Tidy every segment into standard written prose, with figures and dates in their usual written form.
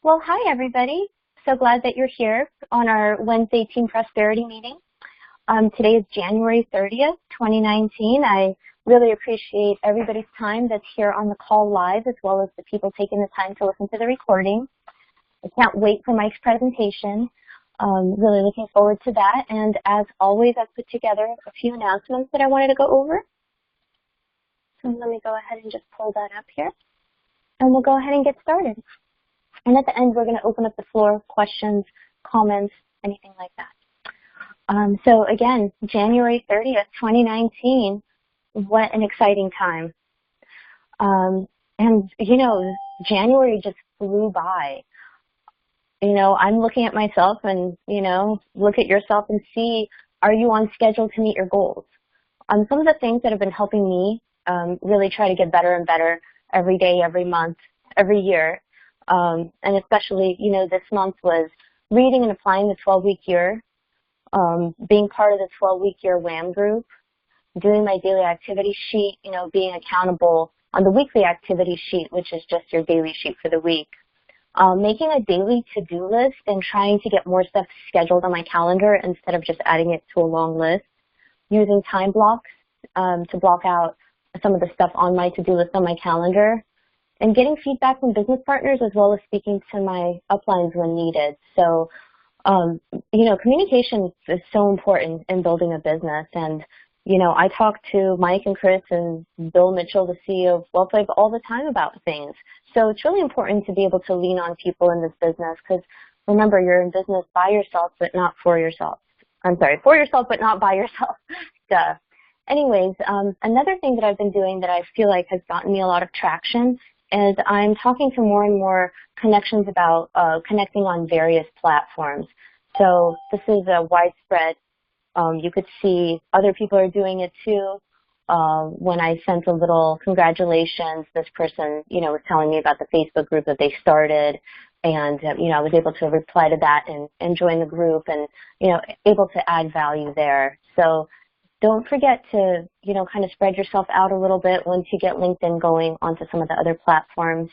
Well, hi everybody. So glad that you're here on our Wednesday Team Prosperity meeting. Today is January 30th, 2019. I really appreciate everybody's time that's here on the call live, as well as the people taking the time to listen to the recording. I can't wait for Mike's presentation. Really looking forward to that. And as always, I've put together a few announcements that I wanted to go over. So let me go ahead and just pull that up here. And we'll go ahead and get started. And at the end, we're going to open up the floor, questions, comments, anything like that. So again, January 30th, 2019, what an exciting time. And, you know, January just flew by. You know, I'm looking at myself and, you know, look at yourself and see, are you on schedule to meet your goals? Some of the things that have been helping me really try to get better and better every day, every month, every year, and especially, you know, this month was reading and applying the 12-week year, being part of the 12-week year WHAM group, doing my daily activity sheet, you know, being accountable on the weekly activity sheet, which is just your daily sheet for the week. Making a daily to-do list and trying to get more stuff scheduled on my calendar instead of just adding it to a long list. Using time blocks to block out some of the stuff on my to-do list on my calendar. And getting feedback from business partners as well as speaking to my uplines when needed. So, you know, communication is so important in building a business. And, you know, I talk to Mike and Chris and Bill Mitchell, the CEO of WealthWave, all the time about things. So it's really important to be able to lean on people in this business because, remember, you're in business by yourself but not for yourself. I'm sorry, for yourself but not by yourself. Duh. Anyways, another thing that I've been doing that I feel like has gotten me a lot of traction is I'm talking to more and more connections about connecting on various platforms. So this is a widespread. You could see other people are doing it too. When I sent a little congratulations, this person, you know, was telling me about the Facebook group that they started, and you know, I was able to reply to that and join the group, and you know, able to add value there. So don't forget to, you know, kind of spread yourself out a little bit once you get LinkedIn going onto some of the other platforms.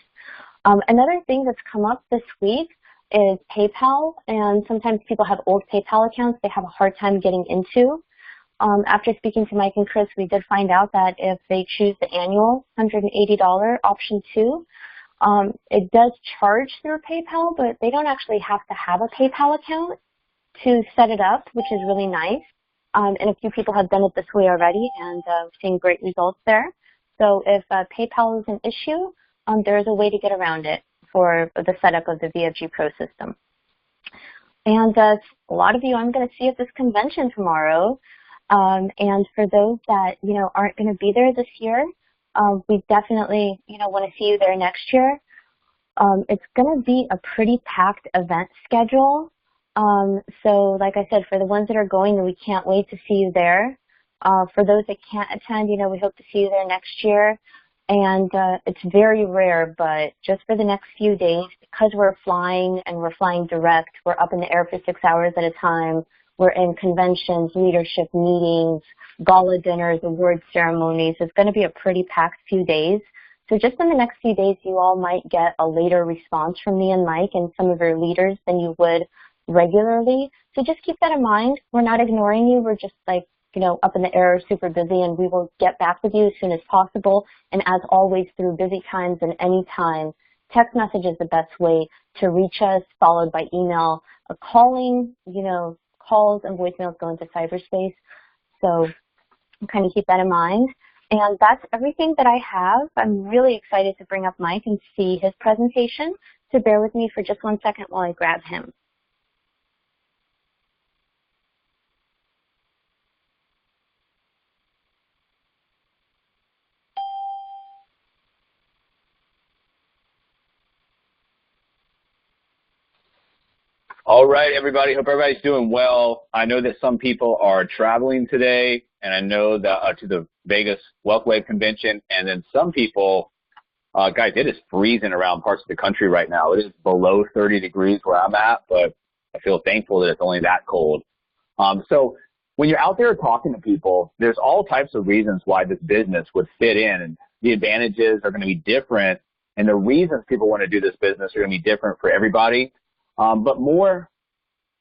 Another thing that's come up this week is PayPal, and sometimes people have old PayPal accounts they have a hard time getting into. After speaking to Mike and Chris, we did find out that if they choose the annual $180 option 2, it does charge through PayPal, but they don't actually have to have a PayPal account to set it up, which is really nice. And a few people have done it this way already and seeing great results there. So if PayPal is an issue, there is a way to get around it for the setup of the VFG Pro system. And a lot of you I'm going to see at this convention tomorrow. And for those that, you know, aren't going to be there this year, we definitely, you know, want to see you there next year. It's going to be a pretty packed event schedule. So like I said, for the ones that are going, we can't wait to see you there. For those that can't attend, you know, we hope to see you there next year. And it's very rare, but just for the next few days, because we're flying and we're flying direct, we're up in the air for 6 hours at a time. We're in conventions, leadership meetings, gala dinners, award ceremonies. It's going to be a pretty packed few days. So just in the next few days, you all might get a later response from me and Mike and some of your leaders than you would regularly. So just keep that in mind. We're not ignoring you. We're just like, you know, up in the air, super busy, and we will get back with you as soon as possible. And as always, through busy times and any time, text message is the best way to reach us, followed by email. Calling, you know, calls and voicemails go into cyberspace. So kind of keep that in mind. And that's everything that I have. I'm really excited to bring up Mike and see his presentation. So bear with me for just 1 second while I grab him. All right, everybody. Hope everybody's doing well. I know that some people are traveling today, and I know that to the Vegas WealthWave convention, and then some people, guys, it is freezing around parts of the country right now. It is below 30 degrees where I'm at, but I feel thankful that it's only that cold. So when you're out there talking to people, there's all types of reasons why this business would fit in, and the advantages are going to be different And the reasons people want to do this business are going to be different for everybody. But more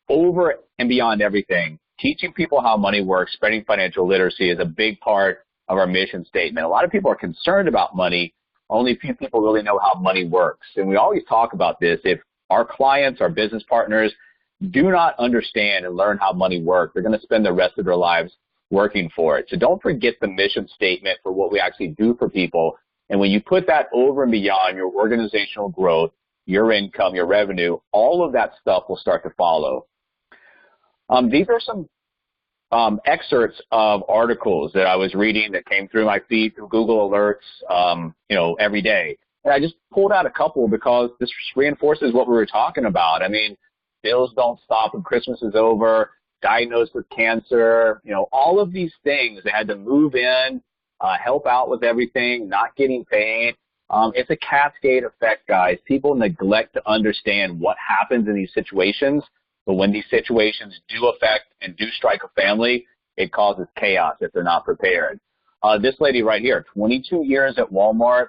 over and beyond everything, teaching people how money works, spreading financial literacy is a big part of our mission statement. A lot of people are concerned about money. Only a few people really know how money works. And we always talk about this. If our clients, our business partners, do not understand and learn how money works, they're going to spend the rest of their lives working for it. So don't forget the mission statement for what we actually do for people. And when you put that over and beyond your organizational growth, your income, your revenue, all of that stuff will start to follow. These are some excerpts of articles that I was reading that came through my feed through Google Alerts, every day. And I just pulled out a couple because this reinforces what we were talking about. I mean, bills don't stop when Christmas is over, diagnosed with cancer, all of these things. They had to move in, help out with everything, not getting paid. It's a cascade effect, guys. People neglect to understand what happens in these situations. But when these situations do affect and do strike a family, it causes chaos if they're not prepared. This lady right here, 22 years at Walmart,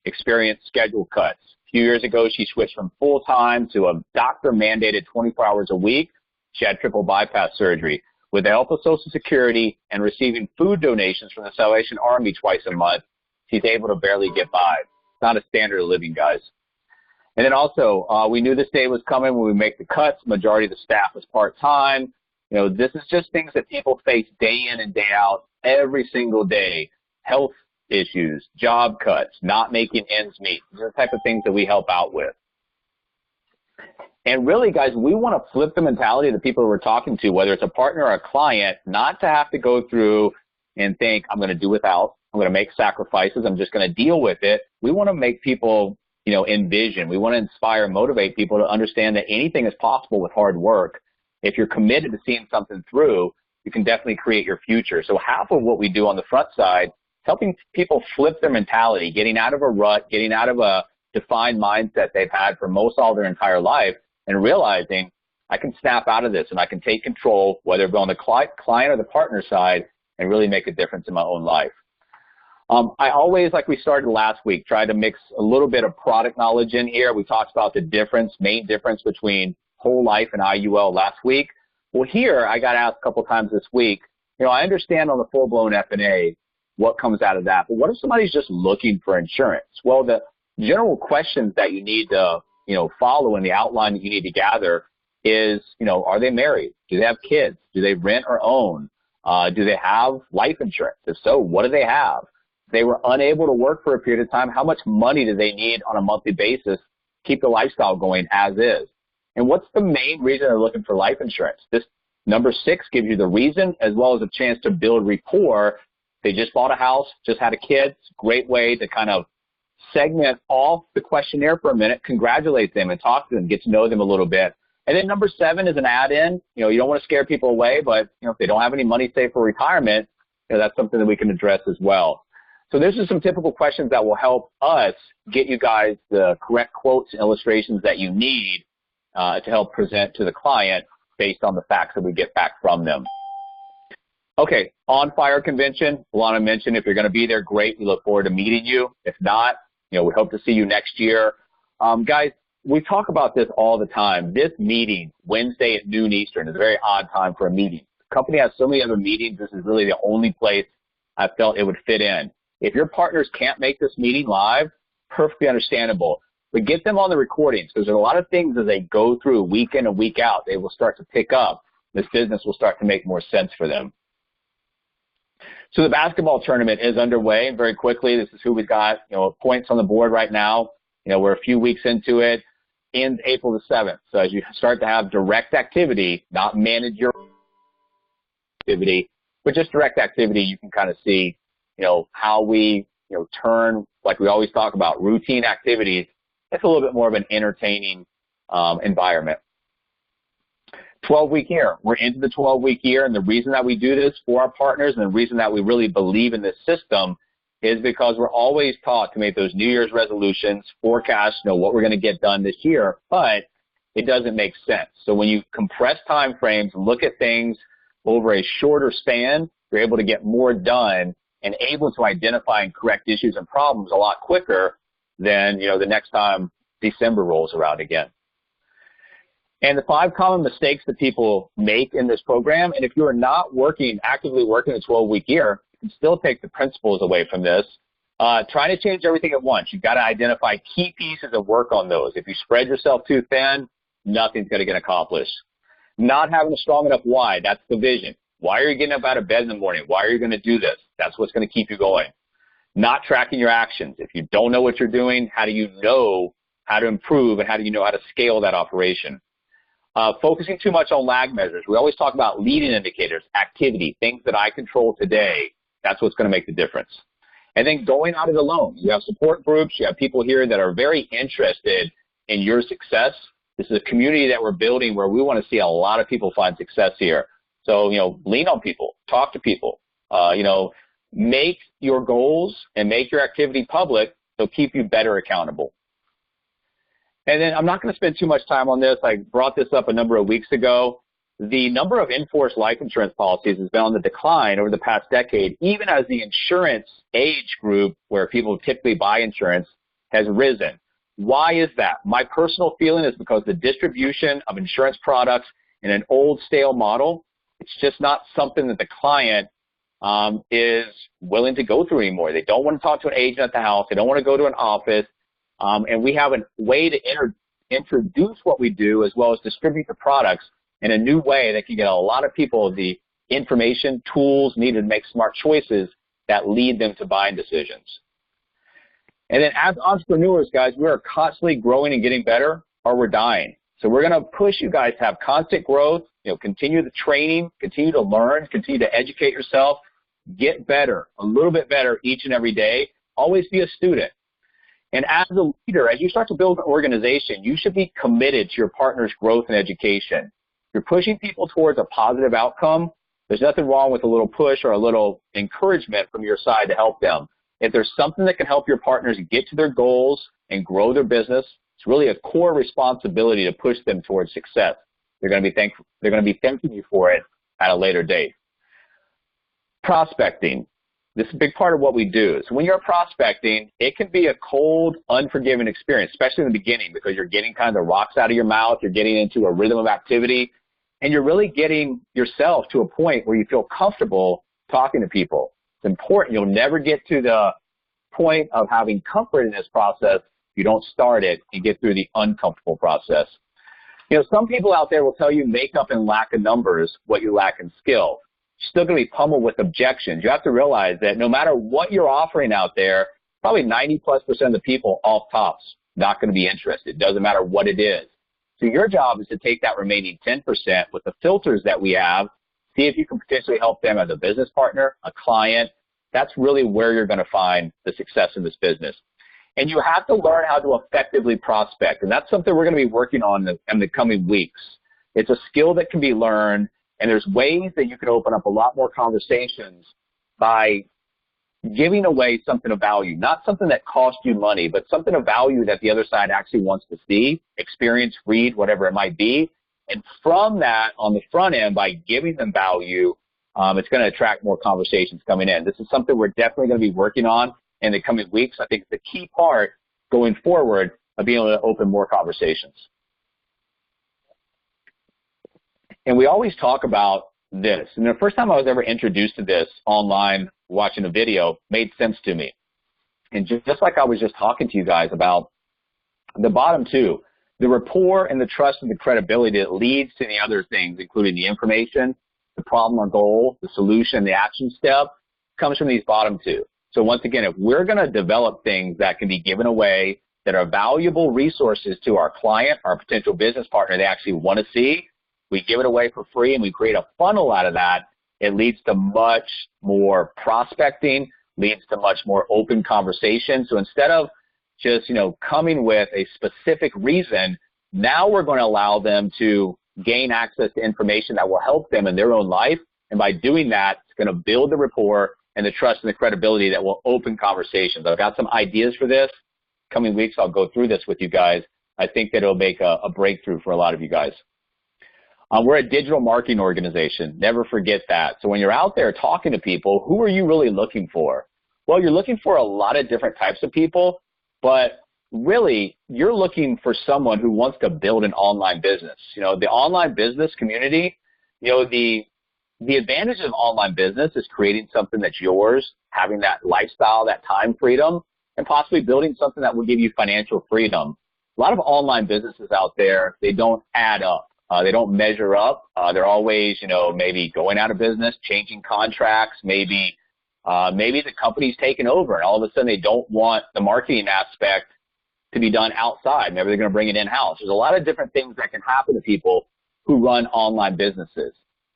experienced schedule cuts. A few years ago, she switched from full-time to a doctor-mandated 24 hours a week. She had triple bypass surgery. With the help of Social Security and receiving food donations from the Salvation Army twice a month, she's able to barely get by. It's not a standard of living, guys. And then also, we knew this day was coming when we make the cuts. Majority of the staff was part-time. This is just things that people face day in and day out, every single day. Health issues, job cuts, not making ends meet. These are the type of things that we help out with. And really, guys, we want to flip the mentality of the people we're talking to, whether it's a partner or a client, not to have to go through and think, I'm going to do without, I'm going to make sacrifices, I'm just going to deal with it. We want to make people envision. We want to inspire and motivate people to understand that anything is possible with hard work. If you're committed to seeing something through, you can definitely create your future. So half of what we do on the front side is helping people flip their mentality, getting out of a rut, getting out of a defined mindset they've had for most all their entire life, and realizing I can snap out of this and I can take control, whether it's on the client or the partner side, and really make a difference in my own life. I always, like we started last week, try to mix a little bit of product knowledge in here. We talked about the main difference between whole life and IUL last week. Well, here I got asked a couple times this week, I understand on the full-blown F&A what comes out of that, but what if somebody's just looking for insurance? Well, the general questions that you need to, follow in the outline that you need to gather is, are they married? Do they have kids? Do they rent or own? Do they have life insurance? If so, what do they have? They were unable to work for a period of time, how much money do they need on a monthly basis to keep the lifestyle going as is? And what's the main reason they're looking for life insurance? This number 6 gives you the reason as well as a chance to build rapport. They just bought a house, just had a kid. It's a great way to kind of segment off the questionnaire for a minute, congratulate them and talk to them, get to know them a little bit. And then number 7 is an add-in. You don't want to scare people away, but if they don't have any money saved for retirement, that's something that we can address as well. So these are some typical questions that will help us get you guys the correct quotes and illustrations that you need to help present to the client based on the facts that we get back from them. Okay, On Fire Convention. Alana mentioned if you're going to be there, great. We look forward to meeting you. If not, we hope to see you next year. Guys, we talk about this all the time. This meeting, Wednesday at noon Eastern, is a very odd time for a meeting. The company has so many other meetings. This is really the only place I felt it would fit in. If your partners can't make this meeting live, perfectly understandable. But get them on the recordings because there's a lot of things as they go through week in and week out, they will start to pick up. This business will start to make more sense for them. So the basketball tournament is underway, and very quickly, this is who we've got, points on the board right now. We're a few weeks into it, ends April the 7th. So as you start to have direct activity, not manage your activity, but just direct activity, you can kind of see, how we, turn, like we always talk about, routine activities. It's a little bit more of an entertaining environment. 12-week year. We're into the 12-week year, and the reason that we do this for our partners and the reason that we really believe in this system is because we're always taught to make those New Year's resolutions, forecast, what we're going to get done this year, but it doesn't make sense. So when you compress time frames and look at things over a shorter span, you're able to get more done and able to identify and correct issues and problems a lot quicker than, the next time December rolls around again. And the 5 common mistakes that people make in this program, and if you are not actively working a 12-week year, you can still take the principles away from this. Trying to change everything at once. You've got to identify key pieces and work on those. If you spread yourself too thin, nothing's going to get accomplished. Not having a strong enough why, that's the vision. Why are you getting up out of bed in the morning? Why are you going to do this? That's what's going to keep you going. Not tracking your actions. If you don't know what you're doing, how do you know how to improve, and how do you know how to scale that operation? Focusing too much on lag measures. We always talk about leading indicators, activity, things that I control today. That's what's going to make the difference. And then going out it alone. You have support groups. You have people here that are very interested in your success. This is a community that we're building where we want to see a lot of people find success here. So, lean on people, talk to people, make your goals and make your activity public. They'll keep you better accountable. And then I'm not going to spend too much time on this. I brought this up a number of weeks ago. The number of in-force life insurance policies has been on the decline over the past decade, even as the insurance age group, where people typically buy insurance, has risen. Why is that? My personal feeling is because the distribution of insurance products in an old, stale model, it's just not something that the client is willing to go through anymore. They don't want to talk to an agent at the house. They don't want to go to an office. And we have a way to introduce what we do, as well as distribute the products in a new way that can get a lot of people the information, tools needed to make smart choices that lead them to buying decisions. And then as entrepreneurs, guys, we are constantly growing and getting better, or we're dying. So we're going to push you guys to have constant growth, continue the training, continue to learn, continue to educate yourself, get better, a little bit better each and every day. Always be a student. And as a leader, as you start to build an organization, you should be committed to your partner's growth and education. If you're pushing people towards a positive outcome, there's nothing wrong with a little push or a little encouragement from your side to help them. If there's something that can help your partners get to their goals and grow their business, it's really a core responsibility to push them towards success. They're going to be thanking you for it at a later date. Prospecting. This is a big part of what we do. So when you're prospecting, it can be a cold, unforgiving experience, especially in the beginning, because you're getting kind of the rocks out of your mouth, you're getting into a rhythm of activity, and you're really getting yourself to a point where you feel comfortable talking to people. It's important. You'll never get to the point of having comfort in this process if you don't start it and get through the uncomfortable process. Some people out there will tell you make up in lack of numbers what you lack in skill. You're still going to be pummeled with objections. You have to realize that no matter what you're offering out there, probably 90+% of the people off tops not going to be interested. It doesn't matter what it is. So your job is to take that remaining 10% with the filters that we have, see if you can potentially help them as a business partner, a client. That's really where you're going to find the success in this business. And you have to learn how to effectively prospect. And that's something we're going to be working on in the coming weeks. It's a skill that can be learned, and there's ways that you can open up a lot more conversations by giving away something of value, not something that costs you money, but something of value that the other side actually wants to see, experience, read, whatever it might be. And from that, on the front end, by giving them value, it's going to attract more conversations coming in. This is something we're definitely going to be working on in the coming weeks. I think it's the key part going forward of being able to open more conversations. And we always talk about this. And the first time I was ever introduced to this online, watching a video, made sense to me. And just like I was just talking to you guys about the bottom two, the rapport and the trust and the credibility that leads to the other things, including the information, the problem or goal, the solution, the action step, comes from these bottom two. So once again, if we're going to develop things that can be given away, that are valuable resources to our client, our potential business partner they actually want to see, we give it away for free and we create a funnel out of that, it leads to much more prospecting, leads to much more open conversation. So instead of just, coming with a specific reason, now we're going to allow them to gain access to information that will help them in their own life. And by doing that, it's going to build the rapport and the trust and the credibility that will open conversations. I've got some ideas for this. Coming weeks, I'll go through this with you guys. I think that it'll make a breakthrough for a lot of you guys. We're a digital marketing organization. Never forget that. So when you're out there talking to people, who are you really looking for? Well, you're looking for a lot of different types of people, but really, you're looking for someone who wants to build an online business. The online business community, the advantage of online business is creating something that's yours, having that lifestyle, that time freedom, and possibly building something that will give you financial freedom. A lot of online businesses out there, they don't add up. They don't measure up. They're always, maybe going out of business, changing contracts, maybe the company's taken over, and all of a sudden they don't want the marketing aspect to be done outside. Maybe they're going to bring it in-house. There's a lot of different things that can happen to people who run online businesses.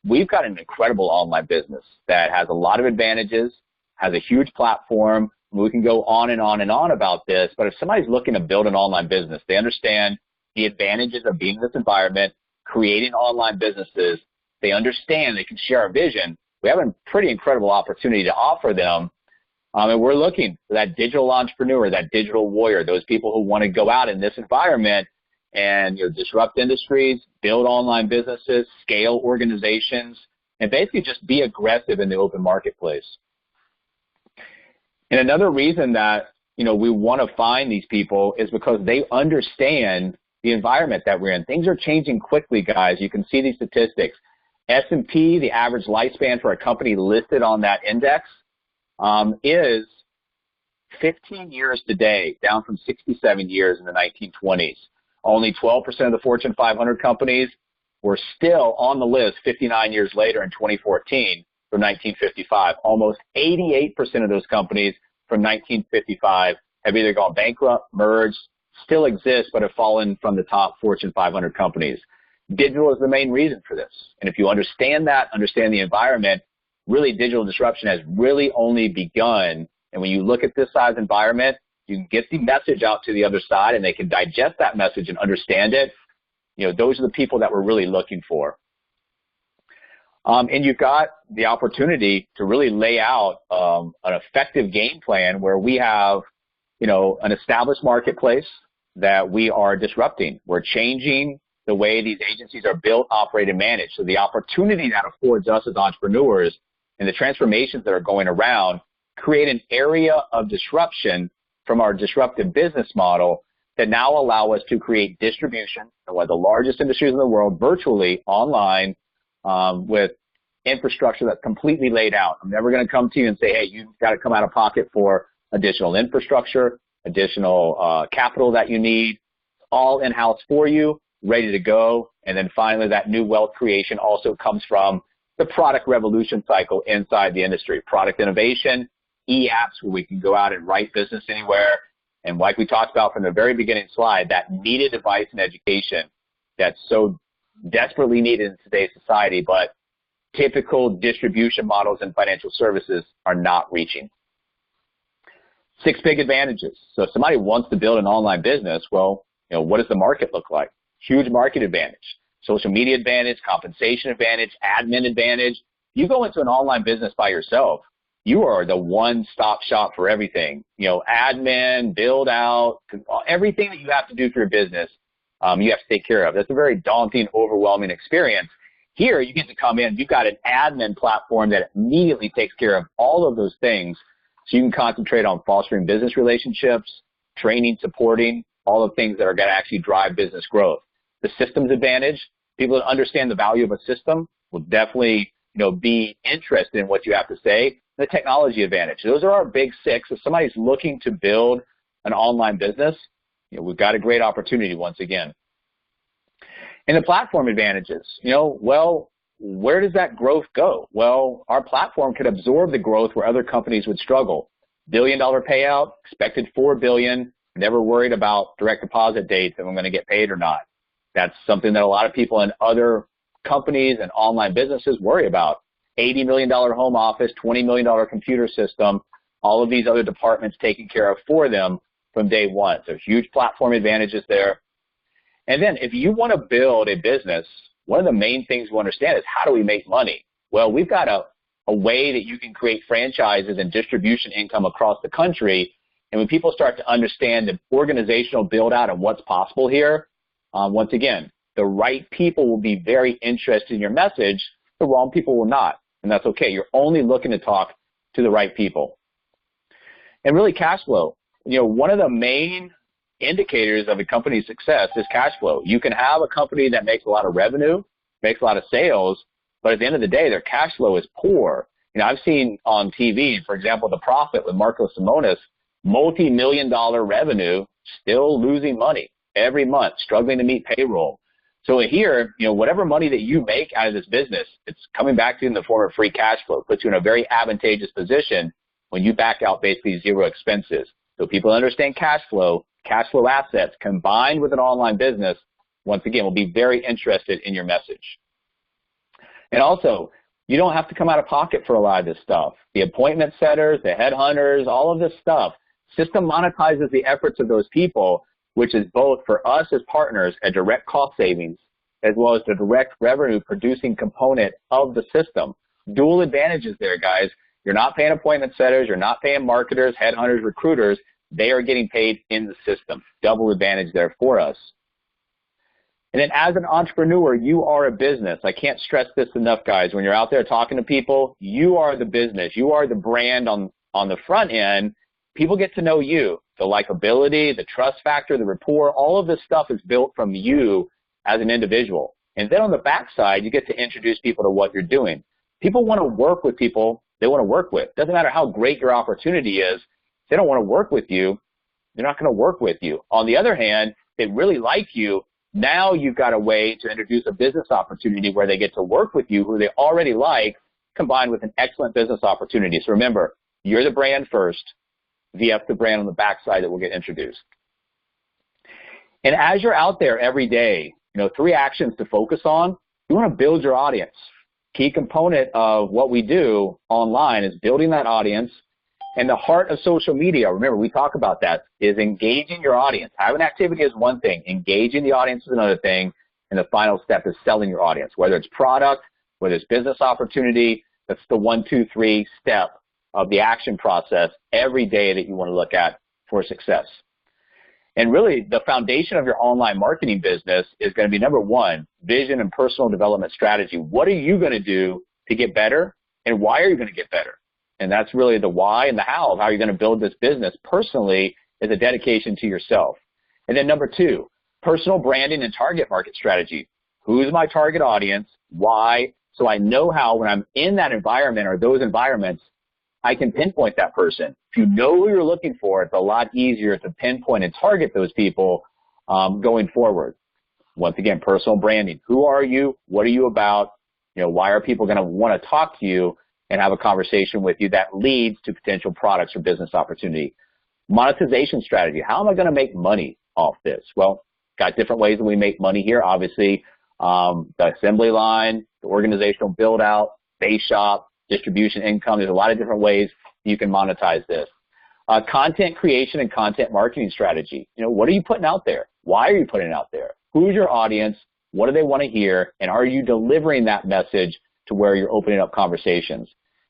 We've got an incredible online business that has a lot of advantages, has a huge platform. We can go on and on and on about this, but if somebody's looking to build an online business, they understand the advantages of being in this environment, creating online businesses. They understand they can share our vision. We have a pretty incredible opportunity to offer them. And we're looking for that digital entrepreneur, that digital warrior, those people who want to go out in this environment and disrupt industries, build online businesses, scale organizations, and basically just be aggressive in the open marketplace. And another reason that we want to find these people is because they understand the environment that we're in. Things are changing quickly, guys. You can see these statistics. S&P, the average lifespan for a company listed on that index, is 15 years today, down from 67 years in the 1920s. Only 12% of the Fortune 500 companies were still on the list 59 years later in 2014 from 1955. Almost 88% of those companies from 1955 have either gone bankrupt, merged, still exist, but have fallen from the top Fortune 500 companies. Digital is the main reason for this. And if you understand that, understand the environment, really digital disruption has really only begun. And when you look at this size environment, you can get the message out to the other side and they can digest that message and understand it. Those are the people that we're really looking for. And you've got the opportunity to really lay out an effective game plan where we have, an established marketplace that we are disrupting. We're changing the way these agencies are built, operate, and managed. So the opportunity that affords us as entrepreneurs and the transformations that are going around create an area of disruption from our disruptive business model that now allow us to create distribution in one of the largest industries in the world, virtually online, with infrastructure that's completely laid out. I'm never going to come to you and say, hey, you've got to come out of pocket for additional infrastructure, additional capital that you need, all in-house for you, ready to go. And then finally, that new wealth creation also comes from the product revolution cycle inside the industry. Product innovation, e-apps where we can go out and write business anywhere. And like we talked about from the very beginning slide, that needed advice and education that's so desperately needed in today's society, but typical distribution models and financial services are not reaching. 6 big advantages. So if somebody wants to build an online business, well, what does the market look like? Huge market advantage. Social media advantage, compensation advantage, admin advantage. You go into an online business by yourself, you are the one-stop shop for everything. Admin, build out, everything that you have to do for your business, you have to take care of. That's a very daunting, overwhelming experience. Here, you get to come in. You've got an admin platform that immediately takes care of all of those things, so you can concentrate on fostering business relationships, training, supporting, all the things that are going to actually drive business growth. The systems advantage, people that understand the value of a system will definitely, be interested in what you have to say. The technology advantage. Those are our big 6. If somebody's looking to build an online business, we've got a great opportunity once again. And the platform advantages, well, where does that growth go? Well, our platform could absorb the growth where other companies would struggle. $1 billion payout, expected $4 billion, never worried about direct deposit dates and I'm going to get paid or not. That's something that a lot of people in other companies and online businesses worry about. $80 million home office, $20 million computer system, all of these other departments taken care of for them from day one. So huge platform advantages there. And then if you want to build a business, one of the main things we understand is how do we make money? Well, we've got a way that you can create franchises and distribution income across the country. And when people start to understand the organizational build out and what's possible here, once again, the right people will be very interested in your message. The wrong people will not. And that's okay. You're only looking to talk to the right people. And really cash flow. One of the main indicators of a company's success is cash flow. You can have a company that makes a lot of revenue, makes a lot of sales, but at the end of the day, their cash flow is poor. You know, I've seen on TV, for example, The Profit with Marco Simonis, multi-million-dollar revenue, still losing money every month, struggling to meet payroll. So here, you know, whatever money that you make out of this business, it's coming back to you in the form of free cash flow. It puts you in a very advantageous position when you back out basically zero expenses. So people understand cash flow assets combined with an online business, once again, will be very interested in your message. And also, you don't have to come out of pocket for a lot of this stuff. The appointment setters, the headhunters, all of this stuff, system monetizes the efforts of those people, which is both for us as partners a direct cost savings as well as the direct revenue producing component of the system. Dual advantages there, guys. You're not paying appointment setters. You're not paying marketers, headhunters, recruiters. They are getting paid in the system. Double advantage there for us. And then as an entrepreneur, you are a business. I can't stress this enough, guys. When you're out there talking to people, you are the business. You are the brand on the front end. People get to know you. The likability, the trust factor, the rapport, all of this stuff is built from you as an individual. And then on the backside, you get to introduce people to what you're doing. People want to work with people they want to work with. Doesn't matter how great your opportunity is. If they don't want to work with you, they're not going to work with you. On the other hand, they really like you. Now you've got a way to introduce a business opportunity where they get to work with you who they already like, combined with an excellent business opportunity. So remember, you're the brand first, VF the brand on the backside that will get introduced. And as you're out there every day, you know, 3 actions to focus on. You want to build your audience. Key component of what we do online is building that audience. And the heart of social media, remember, we talk about that, is engaging your audience. Having activity is one thing. Engaging the audience is another thing. And the final step is selling your audience, whether it's product, whether it's business opportunity. That's the 1, 2, 3 step of the action process every day that you want to look at for success. And really, the foundation of your online marketing business is going to be, number 1, vision and personal development strategy. What are you going to do to get better, and why are you going to get better? And that's really the why and the how of how you're going to build this business personally is a dedication to yourself. And then number 2, personal branding and target market strategy. Who's my target audience? Why? So I know how when I'm in that environment or those environments, I can pinpoint that person. If you know who you're looking for, it's a lot easier to pinpoint and target those people going forward. Once again, personal branding. Who are you? What are you about? You know, why are people going to want to talk to you and have a conversation with you that leads to potential products or business opportunity? Monetization strategy. How am I going to make money off this? Well, got different ways that we make money here. Obviously, the assembly line, the organizational build out, base shop, distribution income. There's a lot of different ways you can monetize this. Content creation and content marketing strategy. You know, what are you putting out there? Why are you putting it out there? Who's your audience? What do they want to hear? And are you delivering that message to where you're opening up conversations?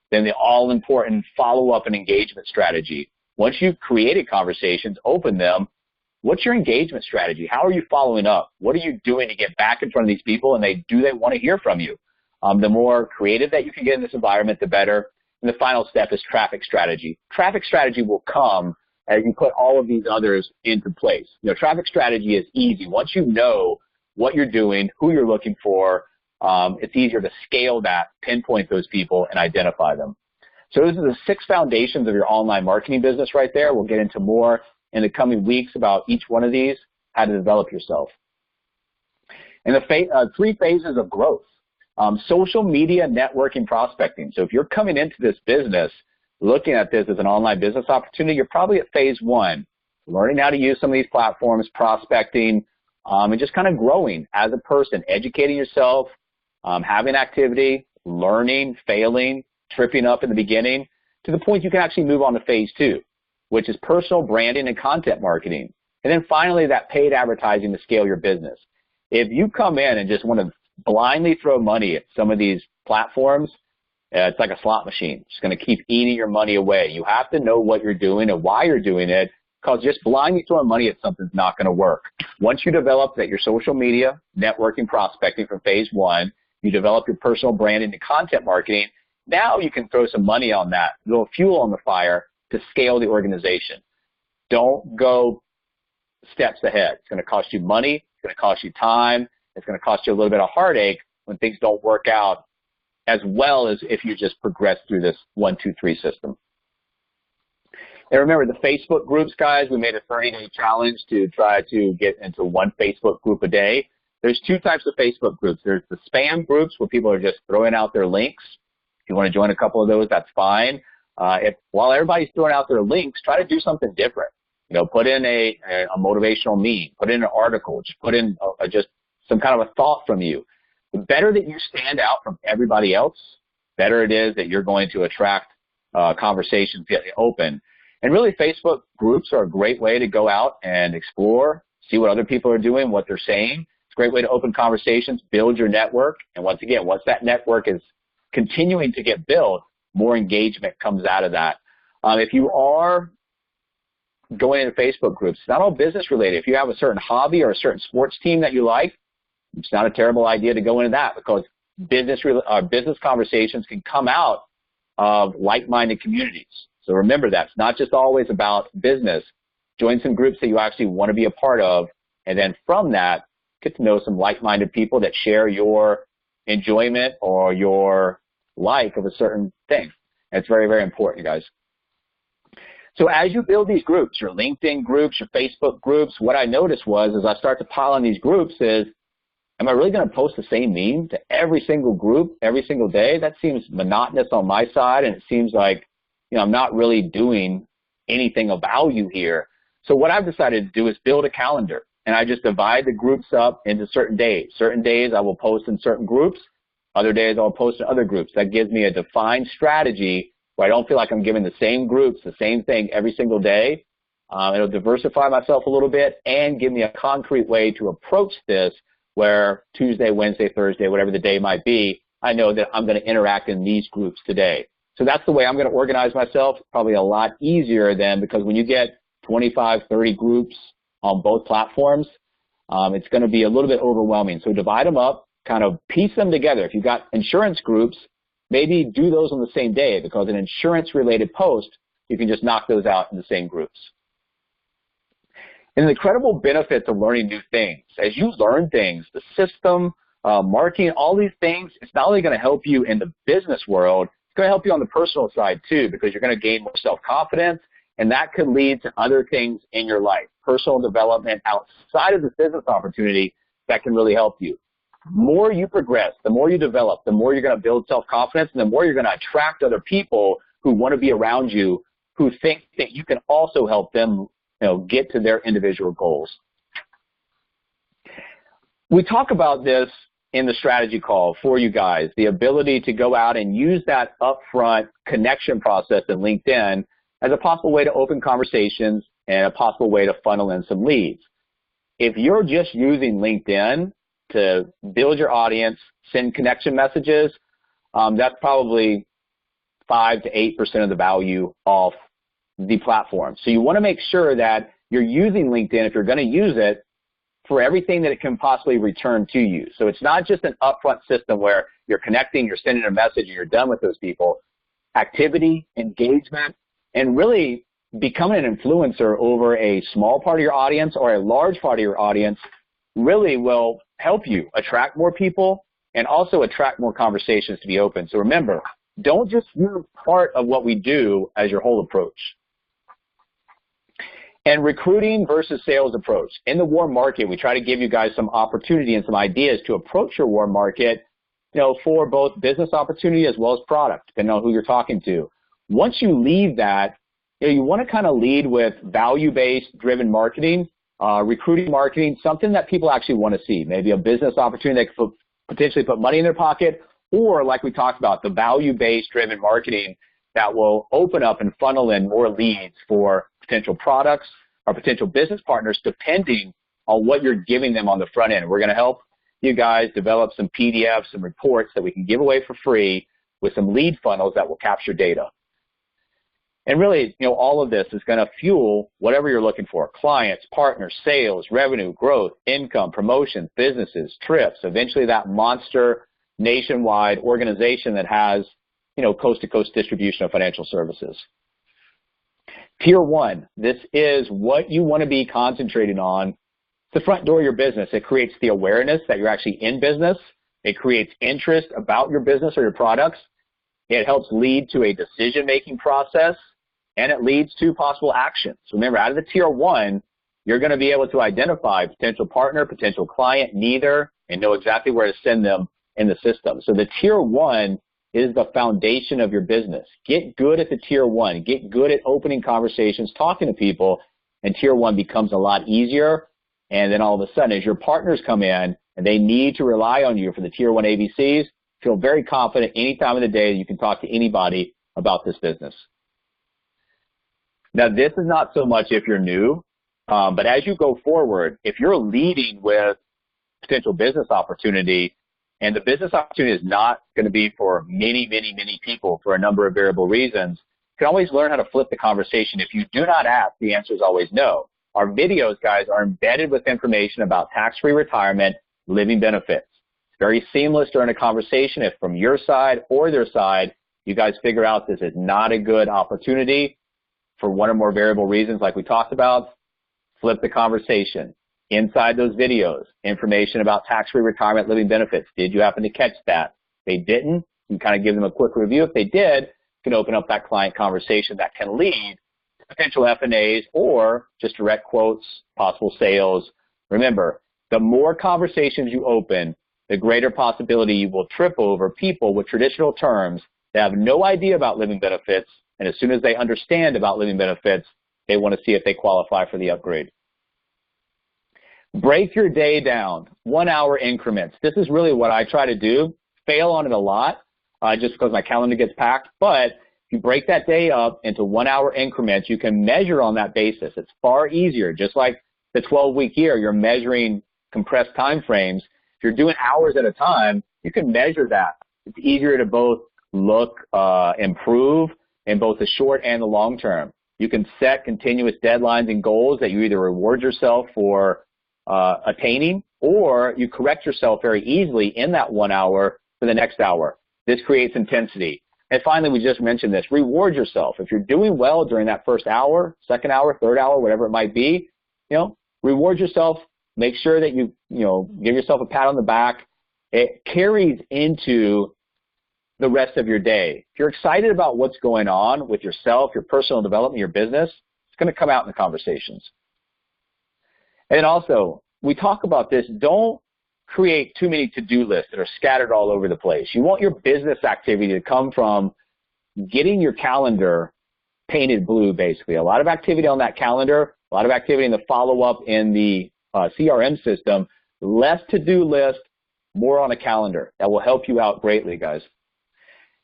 Then the all-important follow-up and engagement strategy. Once you've created conversations, open them. What's your engagement strategy? How are you following up? What are you doing to get back in front of these people, and do they want to hear from you? The more creative that you can get in this environment, the better. And the final step is traffic strategy. Traffic strategy will come as you put all of these others into place. You know, traffic strategy is easy. Once you know what you're doing, who you're looking for, it's easier to scale that, pinpoint those people, and identify them. So those are the 6 foundations of your online marketing business right there. We'll get into more in the coming weeks about each one of these, how to develop yourself. And the 3 phases of growth. Social media, networking, prospecting. So if you're coming into this business, looking at this as an online business opportunity, you're probably at phase 1, learning how to use some of these platforms, prospecting, and just kind of growing as a person, educating yourself, having activity, learning, failing, tripping up in the beginning, to the point you can actually move on to phase 2, which is personal branding and content marketing. And then finally, that paid advertising to scale your business. If you come in and just want to blindly throw money at some of these platforms, it's like a slot machine. It's going to keep eating your money away. You have to know what you're doing and why you're doing it, because just blindly throwing money at something's not going to work. Once you develop that your social media, networking, prospecting from phase 1, you develop your personal branding and content marketing, now you can throw some money on that, a little fuel on the fire to scale the organization. Don't go steps ahead. It's going to cost you money. It's going to cost you time. It's going to cost you a little bit of heartache when things don't work out as well as if you just progress through this 1, 2, 3 system. And remember, the Facebook groups, guys, we made a 30-day challenge to try to get into 1 Facebook group a day. There's 2 types of Facebook groups. There's the spam groups where people are just throwing out their links. If you want to join a couple of those, that's fine. While everybody's throwing out their links, try to do something different. Put in a motivational meme, put in an article, just put in just some kind of a thought from you. The better that you stand out from everybody else, better it is that you're going to attract conversations get open. And really, Facebook groups are a great way to go out and explore, see what other people are doing, what they're saying. It's a great way to open conversations, build your network. And once again, once that network is continuing to get built, more engagement comes out of that. If you are going into Facebook groups, it's not all business related. If you have a certain hobby or a certain sports team that you like, it's not a terrible idea to go into that, because business conversations can come out of like-minded communities. So remember that. It's not just always about business. Join some groups that you actually want to be a part of, and then from that, get to know some like-minded people that share your enjoyment or your like of a certain thing. And it's very, very important, guys. So as you build these groups, your LinkedIn groups, your Facebook groups, what I noticed was as I start to pile on these groups is, am I really going to post the same meme to every single group every single day? That seems monotonous on my side, and it seems like I'm not really doing anything of value here. So what I've decided to do is build a calendar, and I just divide the groups up into certain days. Certain days I will post in certain groups. Other days I'll post in other groups. That gives me a defined strategy where I don't feel like I'm giving the same groups the same thing every single day. It'll diversify myself a little bit and give me a concrete way to approach this, where Tuesday, Wednesday, Thursday, whatever the day might be, I know that I'm going to interact in these groups today. So that's the way I'm going to organize myself. Probably a lot easier than, because when you get 25, 30 groups on both platforms, it's going to be a little bit overwhelming. So divide them up, kind of piece them together. If you've got insurance groups, maybe do those on the same day, because an insurance-related post, you can just knock those out in the same groups. And the incredible benefits of learning new things. As you learn things, the system, marketing, all these things, it's not only going to help you in the business world, it's going to help you on the personal side too, because you're going to gain more self-confidence, and that could lead to other things in your life, personal development outside of the business opportunity that can really help you. The more you progress, the more you develop, the more you're going to build self-confidence, and the more you're going to attract other people who want to be around you, who think that you can also help them get to their individual goals. We talk about this in the strategy call for you guys, the ability to go out and use that upfront connection process in LinkedIn as a possible way to open conversations and a possible way to funnel in some leads. If you're just using LinkedIn to build your audience, send connection messages, that's probably 5 to 8% of the value of the platform. So you want to make sure that you're using LinkedIn, if you're going to use it, for everything that it can possibly return to you. So it's not just an upfront system where you're connecting, you're sending a message, and you're done with those people. Activity, engagement, and really becoming an influencer over a small part of your audience or a large part of your audience really will help you attract more people and also attract more conversations to be open. So remember, don't just use part of what we do as your whole approach. And recruiting versus sales approach. In the warm market, we try to give you guys some opportunity and some ideas to approach your warm market, for both business opportunity as well as product, depending on who you're talking to. Once you leave that, you want to kind of lead with value-based driven marketing, recruiting marketing, something that people actually want to see. Maybe a business opportunity that could potentially put money in their pocket, or like we talked about, the value-based driven marketing that will open up and funnel in more leads for potential products or potential business partners, depending on what you're giving them on the front end. We're going to help you guys develop some PDFs, some reports that we can give away for free with some lead funnels that will capture data. And really, all of this is going to fuel whatever you're looking for: clients, partners, sales, revenue, growth, income, promotions, businesses, trips, eventually that monster nationwide organization that has, coast-to-coast distribution of financial services. Tier 1, this is what you want to be concentrating on. The front door of your business. It creates the awareness that you're actually in business. It creates interest about your business or your products. It helps lead to a decision-making process, and it leads to possible actions. Remember, out of the Tier 1, you're going to be able to identify potential partner, potential client, neither, and know exactly where to send them in the system. So the Tier 1 is the foundation of your business. Get good at the Tier 1. Get good at opening conversations, talking to people, and Tier 1 becomes a lot easier. And then all of a sudden, as your partners come in and they need to rely on you for the Tier 1 ABCs, feel very confident any time of the day that you can talk to anybody about this business. Now, this is not so much if you're new, but as you go forward, if you're leading with potential business opportunity, and the business opportunity is not going to be for many, many, many people for a number of variable reasons, you can always learn how to flip the conversation. If you do not ask, the answer is always no. Our videos, guys, are embedded with information about tax-free retirement, living benefits. It's very seamless during a conversation. If from your side or their side, you guys figure out this is not a good opportunity for one or more variable reasons like we talked about, flip the conversation. Inside those videos, information about tax-free retirement, living benefits. Did you happen to catch that? If they didn't, you can kind of give them a quick review. If they did, you can open up that client conversation that can lead potential F&As or just direct quotes, possible sales. Remember, the more conversations you open, the greater possibility you will trip over people with traditional terms that have no idea about living benefits, and as soon as they understand about living benefits, they want to see if they qualify for the upgrade. Break your day down, 1 hour increments. This is really what I try to do. Fail on it a lot just because my calendar gets packed, but if you break that day up into 1 hour increments, you can measure on that basis. It's far easier. Just like the 12-week year, you're measuring compressed time frames. If you're doing hours at a time, you can measure that. It's easier to both look, improve in both the short and the long term. You can set continuous deadlines and goals that you either reward yourself for attaining, or you correct yourself very easily in that 1 hour for the next hour. This creates intensity. And finally, we just mentioned this, reward yourself. If you're doing well during that first hour, second hour, third hour, whatever it might be, reward yourself. Make sure that you give yourself a pat on the back. It carries into the rest of your day. If you're excited about what's going on with yourself, your personal development, your business, it's going to come out in the conversations. And also, we talk about this, don't create too many to-do lists that are scattered all over the place. You want your business activity to come from getting your calendar painted blue, basically. A lot of activity on that calendar, a lot of activity in the follow-up in the CRM system, less to-do list, more on a calendar. That will help you out greatly, guys.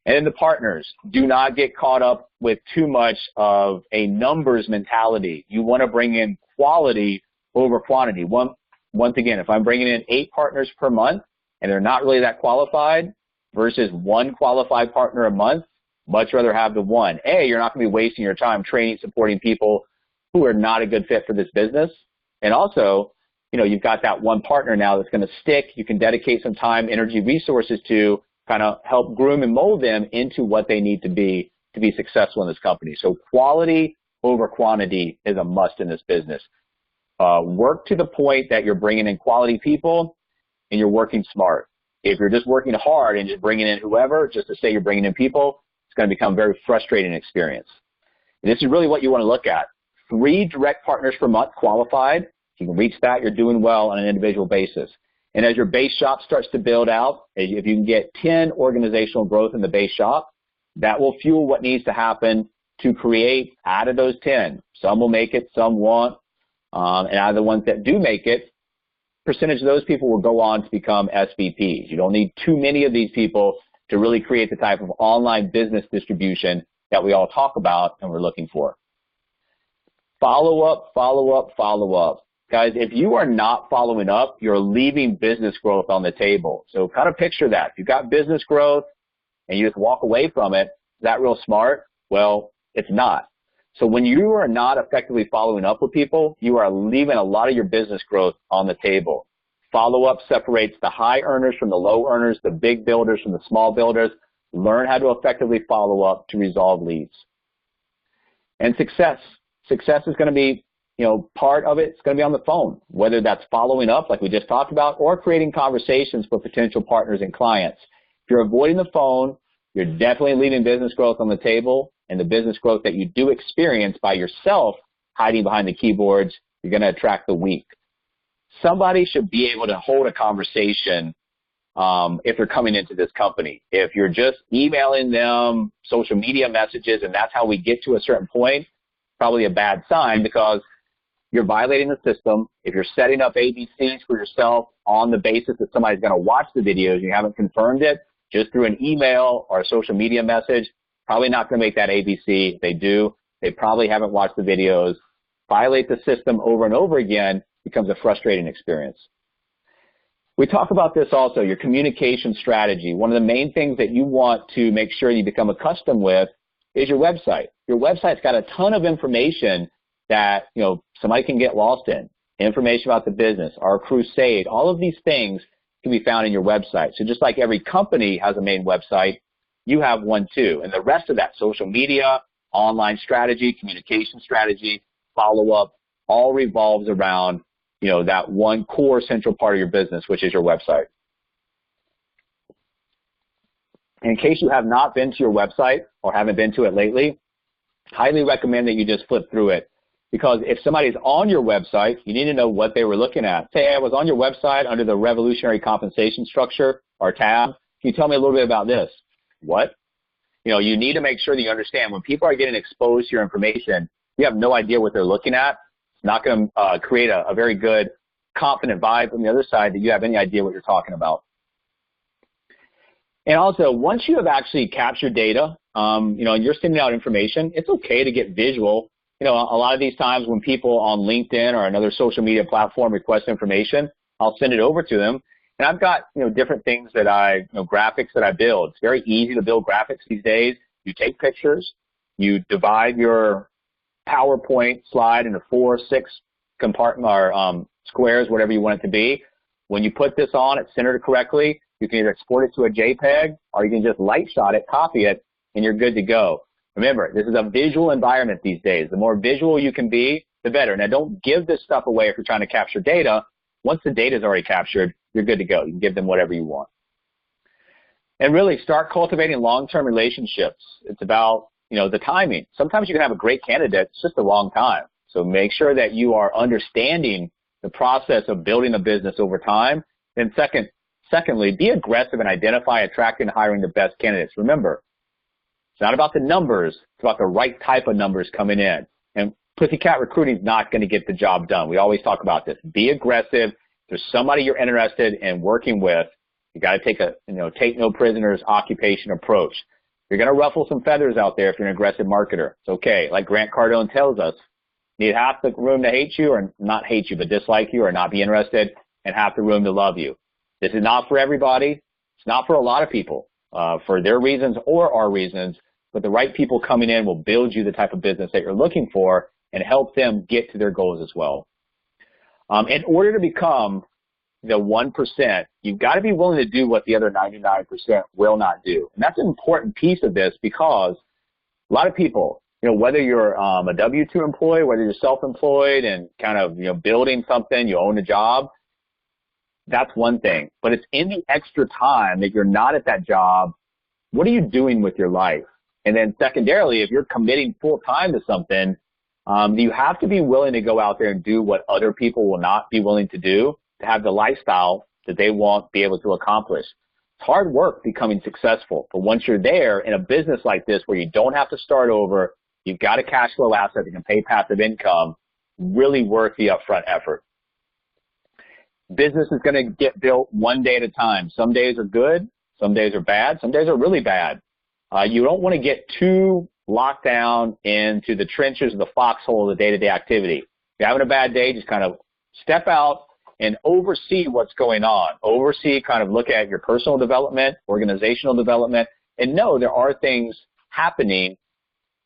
And then the partners, do not get caught up with too much of a numbers mentality. You want to bring in quality over quantity. Once again, if I'm bringing in 8 partners per month and they're not really that qualified versus 1 qualified partner a month, much rather have the 1. A, you're not going to be wasting your time training, supporting people who are not a good fit for this business. And also, you've got that 1 partner now that's going to stick. You can dedicate some time, energy, resources to kind of help groom and mold them into what they need to be successful in this company. So quality over quantity is a must in this business. Work to the point that you're bringing in quality people and you're working smart. If you're just working hard and just bringing in whoever, just to say you're bringing in people, it's going to become a very frustrating experience. And this is really what you want to look at. 3 direct partners per month qualified. If you can reach that, you're doing well on an individual basis. And as your base shop starts to build out, if you can get 10 organizational growth in the base shop, that will fuel what needs to happen to create out of those 10. Some will make it, some won't. And out of the ones that do make it, percentage of those people will go on to become SVPs. You don't need too many of these people to really create the type of online business distribution that we all talk about and we're looking for. Follow up, follow up, follow up. Guys, if you are not following up, you're leaving business growth on the table. So kind of picture that. If you've got business growth and you just walk away from it, is that real smart? Well, it's not. So when you are not effectively following up with people, you are leaving a lot of your business growth on the table. Follow-up separates the high earners from the low earners, the big builders from the small builders. Learn how to effectively follow up to resolve leads. And success. success is going to be, part of it's going to be on the phone, whether that's following up like we just talked about or creating conversations for potential partners and clients. If you're avoiding the phone, you're definitely leaving business growth on the table, and the business growth that you do experience by yourself hiding behind the keyboards, you're going to attract the weak. Somebody should be able to hold a conversation if they're coming into this company. If you're just emailing them social media messages and that's how we get to a certain point, probably a bad sign because you're violating the system. If you're setting up ABCs for yourself on the basis that somebody's going to watch the videos and you haven't confirmed it, just through an email or a social media message, probably not going to make that ABC. If they do, they probably haven't watched the videos. Violate the system over and over again becomes a frustrating experience. We talk about this also, your communication strategy. One of the main things that you want to make sure you become accustomed with is your website. Your website's got a ton of information that, somebody can get lost in. Information about the business, our crusade, all of these things can be found in your website. So just like every company has a main website, you have one too. And the rest of that, social media, online strategy, communication strategy, follow-up, all revolves around, that one core central part of your business, which is your website. In case you have not been to your website or haven't been to it lately, highly recommend that you just flip through it. Because if somebody's on your website, you need to know what they were looking at. Say, I was on your website under the revolutionary compensation structure or tab. Can you tell me a little bit about this? What? You need to make sure that you understand when people are getting exposed to your information, you have no idea what they're looking at. It's not going to create a very good, confident vibe from the other side that you have any idea what you're talking about. And also, once you have actually captured data, and you're sending out information, it's okay to get visual. A lot of these times when people on LinkedIn or another social media platform request information, I'll send it over to them. And I've got, different things that graphics that I build. It's very easy to build graphics these days. You take pictures, you divide your PowerPoint slide into 4 or 6 compartment or squares, whatever you want it to be. When you put this on, it's centered correctly. You can either export it to a JPEG or you can just light shot it, copy it, and you're good to go. Remember, this is a visual environment these days. The more visual you can be, the better. Now, don't give this stuff away if you're trying to capture data. Once the data is already captured, you're good to go. You can give them whatever you want. And really start cultivating long-term relationships. It's about, the timing. Sometimes you can have a great candidate. It's just the wrong time. So make sure that you are understanding the process of building a business over time. And secondly, be aggressive and identify, attracting, and hiring the best candidates. Remember, it's not about the numbers. It's about the right type of numbers coming in. And Pussycat Recruiting is not going to get the job done. We always talk about this. Be aggressive. If there's somebody you're interested in working with, you got to take take no prisoners occupation approach. You're going to ruffle some feathers out there if you're an aggressive marketer. It's okay. Like Grant Cardone tells us, you need half the room to hate you or not hate you, but dislike you or not be interested, and half the room to love you. This is not for everybody. It's not for a lot of people. For their reasons or our reasons, but the right people coming in will build you the type of business that you're looking for and help them get to their goals as well. In order to become the 1%, you've got to be willing to do what the other 99% will not do. And that's an important piece of this because a lot of people, whether you're a W-2 employee, whether you're self-employed and kind of, building something, you own a job, that's one thing. But it's in the extra time that you're not at that job, what are you doing with your life? And then secondarily, if you're committing full time to something, you have to be willing to go out there and do what other people will not be willing to do to have the lifestyle that they won't be able to accomplish. It's hard work becoming successful, but once you're there in a business like this where you don't have to start over, you've got a cash flow asset that can pay passive income, really worth the upfront effort. Business is going to get built one day at a time. Some days are good, some days are bad, some days are really bad. You don't want to get too locked down into the trenches of the foxhole of the day-to-day activity. If you're having a bad day, just kind of step out and oversee what's going on. Oversee, kind of look at your personal development, organizational development, and know there are things happening,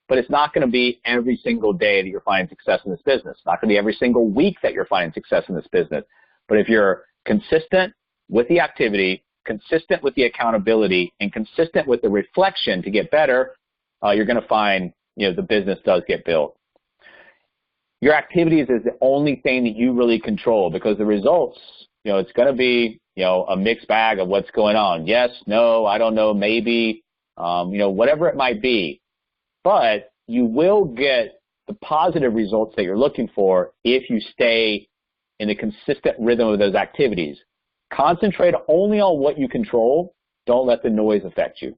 but it's not going to be every single day that you're finding success in this business. It's not going to be every single week that you're finding success in this business. But if you're consistent with the activity, consistent with the accountability, and consistent with the reflection to get better, you're going to find, the business does get built. your activities is the only thing that you really control, because the results, it's going to be, a mixed bag of what's going on. Yes, no, I don't know, maybe, whatever it might be. But you will get the positive results that you're looking for if you stay in the consistent rhythm of those activities. Concentrate only on what you control. Don't let the noise affect you.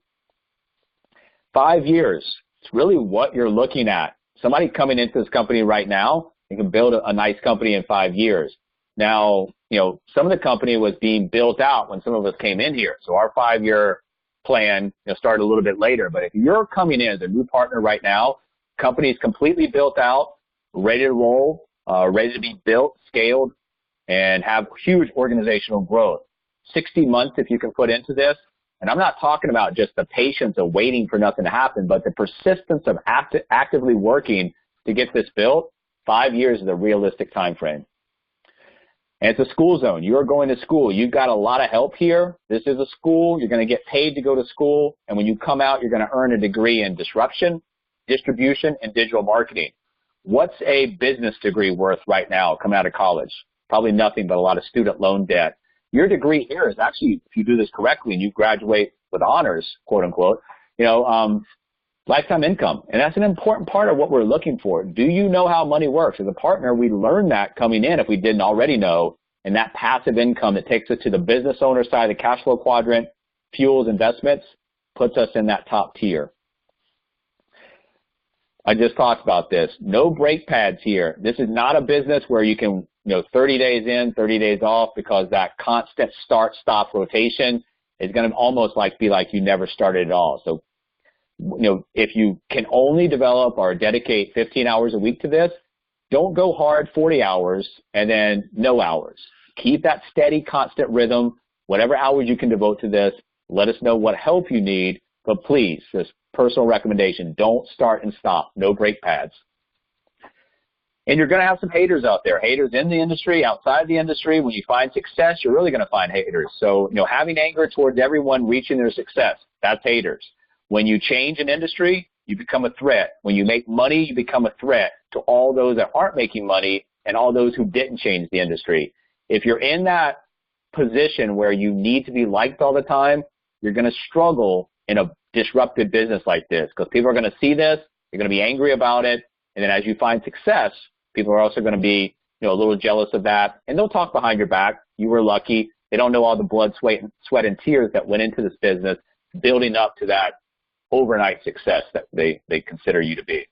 5 years, it's really what you're looking at. Somebody coming into this company right now, you can build a nice company in 5 years. Now, some of the company was being built out when some of us came in here. So our 5-year plan started a little bit later. But if you're coming in as a new partner right now, company is completely built out, ready to roll, ready to be built, scaled, and have huge organizational growth. 60 months if you can put into this. And I'm not talking about just the patience of waiting for nothing to happen, but the persistence of actively working to get this built. 5 years is a realistic time frame. And it's a school zone. You're going to school. You've got a lot of help here. This is a school. You're going to get paid to go to school. And when you come out, you're going to earn a degree in disruption, distribution, and digital marketing. What's a business degree worth right now coming out of college? Probably nothing but a lot of student loan debt. Your degree here is actually, if you do this correctly and you graduate with honors, quote unquote, lifetime income. And that's an important part of what we're looking for. Do you know how money works? As a partner, we learn that coming in if we didn't already know. And that passive income that takes us to the business owner side of the cash flow quadrant, fuels investments, puts us in that top tier. I just talked about this. No brake pads here. This is not a business where you can 30 days in, 30 days off, because that constant start-stop rotation is going to almost be like you never started at all. So, if you can only develop or dedicate 15 hours a week to this, don't go hard 40 hours and then no hours. Keep that steady, constant rhythm. Whatever hours you can devote to this, let us know what help you need. But please, this personal recommendation, don't start and stop. No brake pads. And you're going to have some haters out there, haters in the industry, outside the industry. When you find success, you're really going to find haters. So, having anger towards everyone reaching their success, that's haters. When you change an industry, you become a threat. When you make money, you become a threat to all those that aren't making money and all those who didn't change the industry. If you're in that position where you need to be liked all the time, you're going to struggle in a disrupted business like this, because people are going to see this, they're going to be angry about it, and then as you find success, people are also going to be a little jealous of that, and they'll talk behind your back. You were lucky. They don't know all the blood, sweat, and tears that went into this business building up to that overnight success that they consider you to be.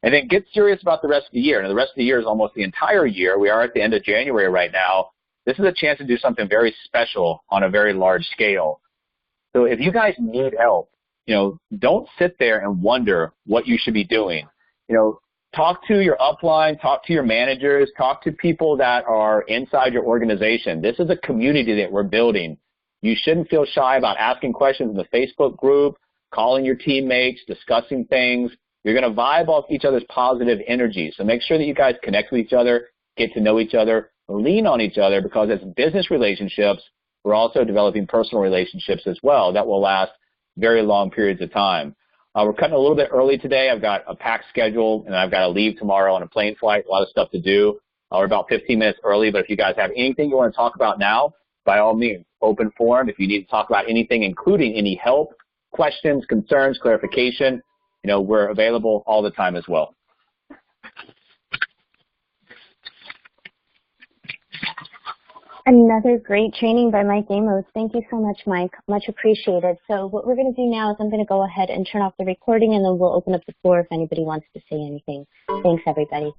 And then get serious about the rest of the year. Now, the rest of the year is almost the entire year. We are at the end of January right now. This is a chance to do something very special on a very large scale. So if you guys need help, don't sit there and wonder what you should be doing. Talk to your upline, talk to your managers, talk to people that are inside your organization. This is a community that we're building. You shouldn't feel shy about asking questions in the Facebook group, calling your teammates, discussing things. You're going to vibe off each other's positive energy. So make sure that you guys connect with each other, get to know each other, lean on each other, because as business relationships, we're also developing personal relationships as well that will last very long periods of time. We're cutting a little bit early today. I've got a packed schedule, and I've got to leave tomorrow on a plane flight, a lot of stuff to do. We're about 15 minutes early, but if you guys have anything you want to talk about now, by all means, open forum. If you need to talk about anything, including any help, questions, concerns, clarification, we're available all the time as well. Another great training by Mike Amos. Thank you so much, Mike. Much appreciated. So what we're going to do now is I'm going to go ahead and turn off the recording, and then we'll open up the floor if anybody wants to say anything. Thanks, everybody.